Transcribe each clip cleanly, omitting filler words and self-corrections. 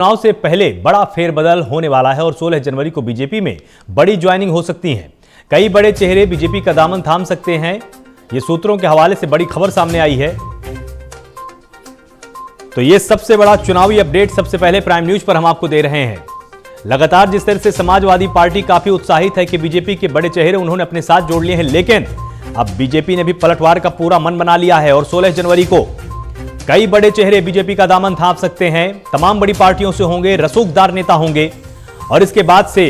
चुनाव से पहले बड़ा फेरबदल होने वाला है और 16 जनवरी को बीजेपी में बड़ी ज्वाइनिंग हो सकती है। कई बड़े चेहरे बीजेपी का दामन थाम सकते हैं। ये सूत्रों के हवाले से बड़ी खबर सामने आई है। तो ये सबसे बड़ा चुनावी अपडेट सबसे पहले प्राइम न्यूज पर हम आपको दे रहे हैं। लगातार जिस तरह से समाजवादी पार्टी काफी उत्साहित है कि बीजेपी के बड़े चेहरे उन्होंने अपने साथ जोड़ लिए हैं, लेकिन अब बीजेपी ने भी पलटवार का पूरा मन बना लिया है और 16 जनवरी को कई बड़े चेहरे बीजेपी का दामन थाम सकते हैं। तमाम बड़ी पार्टियों से होंगे, रसूखदार नेता होंगे और इसके बाद से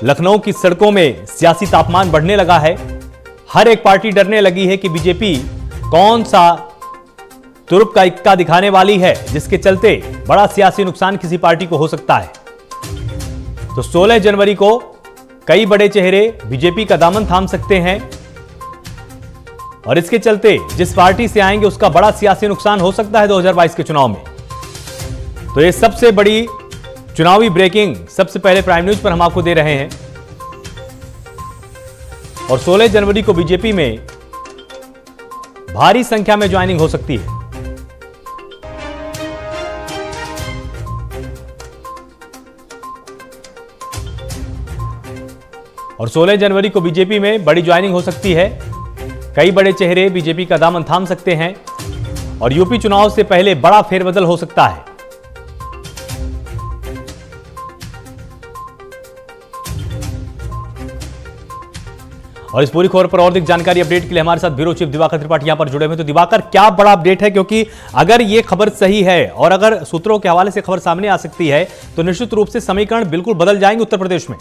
लखनऊ की सड़कों में सियासी तापमान बढ़ने लगा है। हर एक पार्टी डरने लगी है कि बीजेपी कौन सा तुरुप का इक्का दिखाने वाली है, जिसके चलते बड़ा सियासी नुकसान किसी पार्टी को हो सकता है। तो 16 जनवरी को कई बड़े चेहरे बीजेपी का दामन थाम सकते हैं और इसके चलते जिस पार्टी से आएंगे उसका बड़ा सियासी नुकसान हो सकता है 2022 के चुनाव में। तो ये सबसे बड़ी चुनावी ब्रेकिंग सबसे पहले प्राइम न्यूज पर हम आपको दे रहे हैं और 16 जनवरी को बीजेपी में भारी संख्या में ज्वाइनिंग हो सकती है। और 16 जनवरी को बीजेपी में बड़ी ज्वाइनिंग हो सकती है। कई बड़े चेहरे बीजेपी का दामन थाम सकते हैं और यूपी चुनाव से पहले बड़ा फेरबदल हो सकता है। और इस पूरी खबर पर और अधिक जानकारी अपडेट के लिए हमारे साथ ब्यूरो चीफ दिवाकर त्रिपाठी यहां पर जुड़े हुए। तो दिवाकर, क्या बड़ा अपडेट है? क्योंकि अगर ये खबर सही है और अगर सूत्रों के हवाले से खबर सामने आ सकती है तो निश्चित रूप से समीकरण बिल्कुल बदल जाएंगे उत्तर प्रदेश में।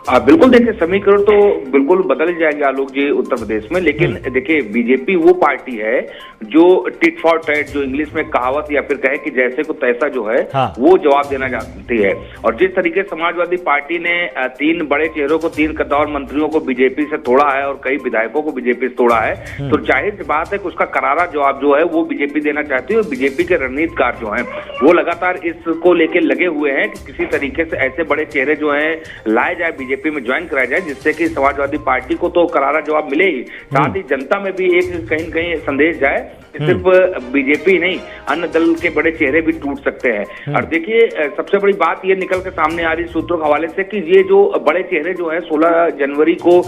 बिल्कुल, देखिए समीकरण तो बिल्कुल बदल जाएंगे आलोक जी उत्तर प्रदेश में। लेकिन देखिए बीजेपी वो पार्टी है जो टिट फॉर टैट, जो इंग्लिश में कहावत या फिर कहे कि जैसे को तैसा जो है वो जवाब देना चाहती है। और जिस तरीके समाजवादी पार्टी ने 3 बड़े चेहरों को, 3 कद्दावर मंत्रियों को बीजेपी से तोड़ा है और कई विधायकों को बीजेपी से तोड़ा है, तो जाहिर सी बात है कि उसका करारा जवाब जो है वो बीजेपी देना चाहती है। और बीजेपी के रणनीतिकार जो है वो लगातार इसको लेकर लगे हुए हैं कि किसी तरीके से ऐसे बड़े चेहरे जो है लाए जाए, बीजेपी में ज्वाइन कराया जाए, जिससे कि समाजवादी पार्टी को तो करारा जवाब मिले ही, साथ ही जनता में भी एक कहीं न कहीं संदेश जाए कि सिर्फ बीजेपी नहीं, अन्य दल के बड़े चेहरे भी टूट सकते हैं। और देखिए सबसे बड़ी बात ये निकल के सामने आ रही सूत्रों के हवाले से कि ये जो बड़े चेहरे जो है 16 जनवरी को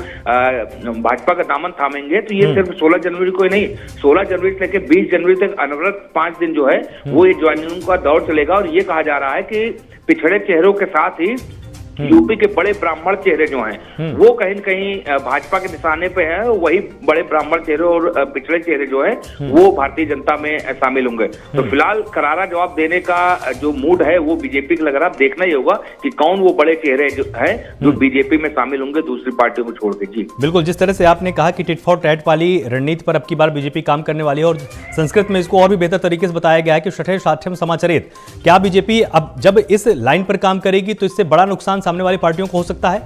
भाजपा का दामन थामेंगे, तो ये सिर्फ 16 जनवरी को ही नहीं, 16 जनवरी से लेकर 20 जनवरी तक अनवरत 5 दिन जो है वो ये ज्वाइनिंग का दौर चलेगा। और ये कहा जा रहा है कि पिछड़े चेहरों के साथ ही यूपी के बड़े ब्राह्मण चेहरे जो हैं वो कहीं न कहीं भाजपा के निशाने पे हैं। वही बड़े ब्राह्मण चेहरे और पिछड़े चेहरे जो हैं वो भारतीय जनता में शामिल होंगे। तो फिलहाल करारा जवाब देने का जो मूड है वो बीजेपी का लग रहा है। देखना ही होगा कि कौन वो बड़े चेहरे जो हैं जो बीजेपी में शामिल होंगे दूसरी पार्टियों को छोड़ के। जी बिल्कुल, जिस तरह से आपने कहा कि टिट फॉर टैट वाली रणनीति पर अब की बार बीजेपी काम करने वाली है और संस्कृत में इसको और भी बेहतर तरीके से बताया गया है कि शठे साठ्यम समाचरित। क्या बीजेपी अब जब इस लाइन पर काम करेगी तो इससे बड़ा नुकसान सामने वाली पार्टियों को हो सकता है?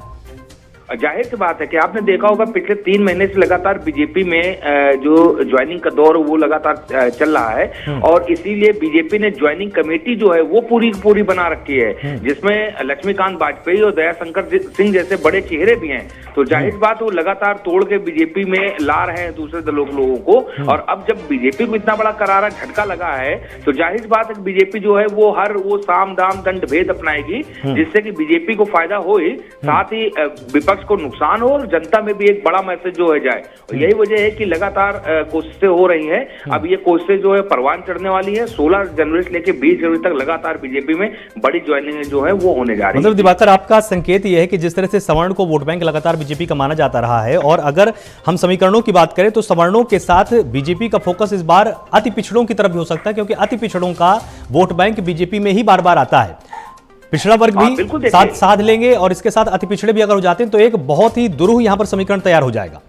जाहिर सी बात है कि आपने देखा होगा पिछले 3 महीने से लगातार बीजेपी में जो ज्वाइनिंग का दौर वो लगातार चल रहा है और इसीलिए बीजेपी ने ज्वाइनिंग कमेटी जो है वो पूरी बना रखी है, जिसमें लक्ष्मीकांत वाजपेयी और दयाशंकर सिंह जैसे बड़े चेहरे भी हैं। तो जाहिर बात वो लगातार तोड़ के बीजेपी में ला रहे हैं दूसरे दलों के लोगों को। और अब जब बीजेपी को इतना बड़ा करारा झटका लगा है तो जाहिर बात है बीजेपी जो है वो वो साम दाम दंड भेद अपनाएगी, जिससे कि बीजेपी को फायदा हो ही, साथ ही विपक्ष को नुकसान हो और जनता में भी एक बड़ा मैसेज जो है जाए। और यही वजह है कि लगातार कोशिशें हो रही हैं। अब ये कोशिशें जो है परवान चढ़ने वाली है। 16 जनवरी से लेकर 20 जनवरी तक लगातार बीजेपी में बड़ी ज्वाइनिंग जो है वो होने जा रही है। मतलब दिवाकर, आपका संकेत यह है कि जिस तरह से सवर्ण को वोट बैंक लगातार बीजेपी का माना जाता रहा है और अगर हम समीकरणों की बात करें तो सवर्णों के साथ बीजेपी का फोकस इस बार अति पिछड़ों की तरफ भी हो सकता है, क्योंकि अति पिछड़ों का वोट बैंक बीजेपी में ही बार बार आता है। पिछड़ा वर्ग भी साथ लेंगे और इसके साथ अति पिछड़े भी अगर हो जाते हैं तो एक बहुत ही दुरूह यहां पर समीकरण तैयार हो जाएगा।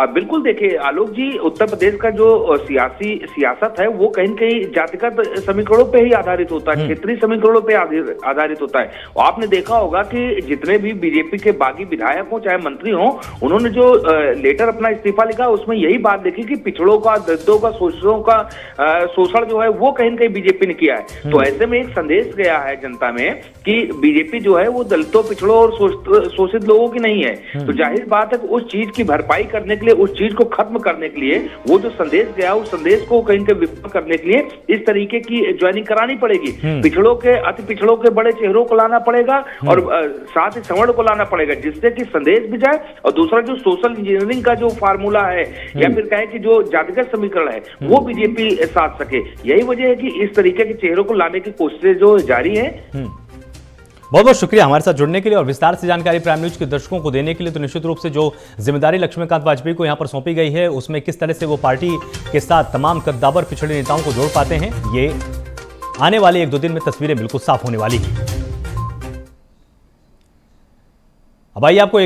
बिल्कुल, देखिए आलोक जी, उत्तर प्रदेश का जो सियासत है वो कहीं न कहीं जातिगत समीकरणों पे ही आधारित होता है, क्षेत्रीय समीकरणों पे आधारित होता है। और आपने देखा होगा कि जितने भी बीजेपी के बागी विधायक हो चाहे मंत्री हो, उन्होंने जो लेटर अपना इस्तीफा लिखा उसमें यही बात देखी कि पिछड़ों का, दलितों का, शोषणों का शोषण जो है वो कहीं न कहीं बीजेपी ने किया है। तो ऐसे में एक संदेश गया है जनता में कि बीजेपी जो है वो दलितों, पिछड़ों और शोषित लोगों की नहीं है। तो जाहिर बात है कि उस चीज की भरपाई करने के लिए, उस चीज को खत्म करने के लिए, वो जो संदेश गया उस संदेश को कहीं के विफल करने के लिए इस तरीके की ज्वाइनिंग करानी पड़ेगी। पिछड़ों के, अति पिछड़ों के बड़े चेहरों को लाना पड़ेगा और साथ ही सवर्ण को लाना पड़ेगा, जिससे कि संदेश भी जाए। और दूसरा जो सोशल इंजीनियरिंग का जो फार्मूला है या फिर कहे कि जो जातिगत समीकरण है वो बीजेपी साध सके। यही वजह है कि इस तरीके के चेहरों को लाने की कोशिशें जो जारी है। बहुत बहुत शुक्रिया हमारे साथ जुड़ने के लिए और विस्तार से जानकारी प्राइम न्यूज के दर्शकों को देने के लिए। तो निश्चित रूप से जो जिम्मेदारी लक्ष्मीकांत वाजपेयी को यहां पर सौंपी गई है, उसमें किस तरह से वो पार्टी के साथ तमाम कद्दावर पिछड़े नेताओं को जोड़ पाते हैं, ये आने वाले 1-2 दिन में तस्वीरें बिल्कुल साफ होने वाली हैं। अब आइए आपको